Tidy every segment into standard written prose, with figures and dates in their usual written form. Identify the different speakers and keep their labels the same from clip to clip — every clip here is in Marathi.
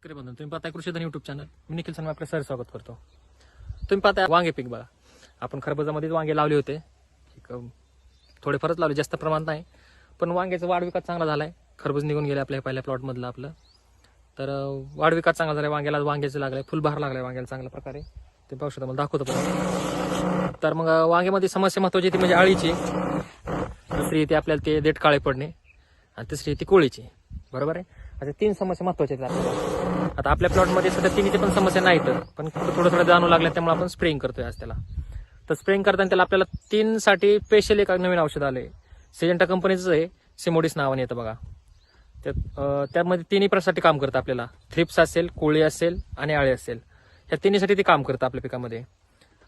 Speaker 1: शेतकरी बंधू, तुम्ही पाहताय कृषीधन युट्यूब चॅनल. मी निखिल सनम आपलं सर स्वागत करतो. तुम्ही पाहताय वांगे पीक बघा. आपण खरबुजामध्येच वांगे लावले होते. थोडेफारच लावले, जास्त प्रमाणात नाही. पण वांग्याचा वाढ विकास चांगला झालाय. खरबूज निघून गेले आपल्या पहिल्या प्लॉट मधलं आपलं. तर वाढ विकास चांगला झालाय. वांग्याला वांग्याचं लागलाय, फुलबहार लागलाय वांग्याला चांगल्या प्रकारे. ते पाहू शकता, मला दाखवतो पण. तर मग वांग्यामध्ये समस्या महत्वाची ती म्हणजे अळीची. दुसरी ती आपल्याला ते देठ काळे पडणे आणि तिसरी ती कोळीची. बरोबर आहे. अशा 3 समस्या महत्वाच्या आहेत आपल्याला. आता आपल्या प्लॉटमध्ये सध्या तिन्हीची पण समस्या नाहीत, पण थोडं जाणू लागल्या, त्यामुळे आपण स्प्रेइंग करतोय आज त्याला. तर स्प्रेइंग करताना त्याला आपल्याला 3 साठी स्पेशल एक नवीन औषध आलंय. सिजेंटा कंपनीचं आहे, सिमोडिस नावाने येतं बघा. त्यामध्ये 3 प्रकारसाठी काम करतं आपल्याला. थ्रिप्स असेल, कोळी असेल आणि आळे असेल, या तिन्हीसाठी ते काम करतं आपल्या पिकामध्ये.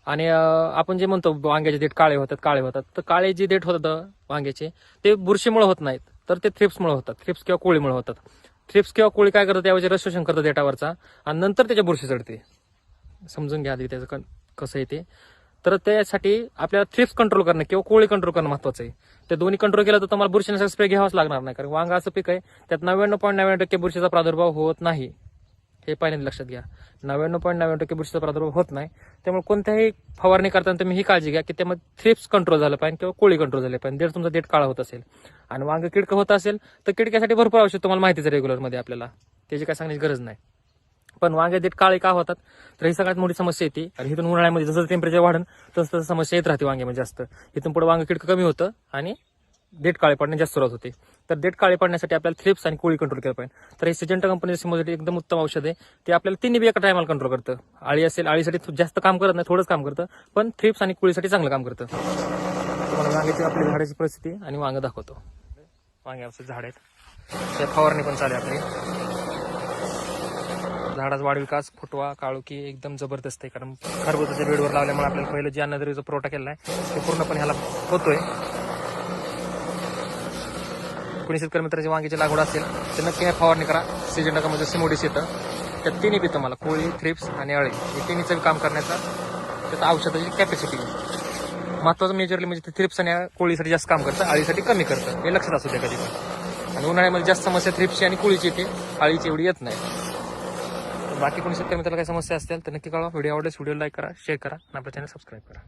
Speaker 1: आणि आपण जे म्हणतो वांग्याचे देठ काळे होतात, तर काळे जे देठ होतात वांग्याचे ते बुरशीमुळे होत नाहीत, तर ते थ्रिप्समुळे होतात. थ्रिप्स किंवा कोळीमुळे होतात. थ्रिप्स किंवा कोळी काय करतात, त्याऐवजी रस शोषण करतात देठावरचा आणि नंतर त्याच्या बुरशी चढते. समजून घ्या आधी त्याचं कसं आहे ते. तर त्यासाठी आपल्याला थ्रिप्स कंट्रोल करणं किंवा कोळी कंट्रोल करणं महत्वाचं आहे. ते दोन्ही कंट्रोल केलं तर तुम्हाला बुरशीनाशक स्प्रे घ्यावाच लागणार नाही, कारण वांगा असं पीक आहे त्यात 99.99% बुरशीचा प्रादुर्भाव होत नाही. हे पहिल्यांदा लक्षात घ्या. 99.99% बुरशीचा प्रादुर्भाव होत नाही. त्यामुळे कोणत्याही फवारणी करताना तुम्ही ही काळजी घ्या की त्यामध्ये थ्रिप्स कंट्रोल झालं पाहिजे किंवा कोळी कंट्रोल झाले पाहिजे. जर तुमचा देठ काळा होत असेल आणि वांग किडकं होत असेल तर किडक्यासाठी भरपूर औषध तुम्हाला माहितीच आहे रेग्युलरमध्ये आपल्याला, त्याची काय सांगण्याची गरज नाही. पण वांगे देठ काळे का होतात, तर ही सगळ्यात मोठी समस्या येते. आणि इथून उन्हाळ्यामध्ये जसं टेम्परेचर वाढन तसं समस्या येत राहते वांग्यामध्ये जास्त. इथून पुढे वांग किडकं कमी होतं आणि देठ काळे पडण्यास जास्त सुरुवात होते. तर देठ काळे पडण्यासाठी आपल्याला थ्रिप्स आणि कोळी कंट्रोल केलं पाहिजे. तर हे सिजेंटा कंपनीचं सिमोडिस एकदम उत्तम औषध आहे. ते आपल्याला 3 बी एका टायमाला कंट्रोल करतं. आळी असेल, आळीसाठी जास्त काम करत नाही, थोडंच काम करतं, पण थ्रिप्स आणि कोळीसाठी चांगलं काम करतं. तुम्हाला वांग्याची आपली झाडाची परिस्थिती आणि वांग दाखवतो. वांग्याचं झाड आहेत, त्या फवारणी पण चालू आहे आपली. झाडाचा वाढ विकास, फुटवा, काळुकी एकदम जबरदस्त आहे. कारण खरबुजाच्या बेडवर लावल्यामुळे आपल्याला पहिलं जे अन्नद्रव्याचा पुरवठा केला आहे ते पूर्णपणे ह्याला होतोय. कोणी शेतकरी मित्राची वांग्याची लागवड असेल तर नक्की हे फवारणी करा. सिजेंटा कंपनीचं सिमोडिस येतं. त्या 3 बी तुम्हाला कोळी, थ्रिप्स आणि अळी हे 3चं काम करण्याचा त्याचा औषधाची कॅपॅसिटी महत्वाचं मेजरली म्हणजे ते थ्रिप्स आणि कोळीसाठी जास्त काम करतं, अळीसाठी कमी करतं. हे लक्षात असू द्या कधी पण. आणि उन्हाळ्यामध्ये जास्त समस्या थ्रिप्सची आणि कोळीची येते, अळीची एवढी येत नाही. बाकी कोणी शेतकरी मित्राला काही समस्या असतील तर नक्की कळवा. व्हिडिओ आवडल्यास व्हिडिओ लाईक करा, शेअर करा आणि आपल्या चॅनल सबस्क्राईब करा.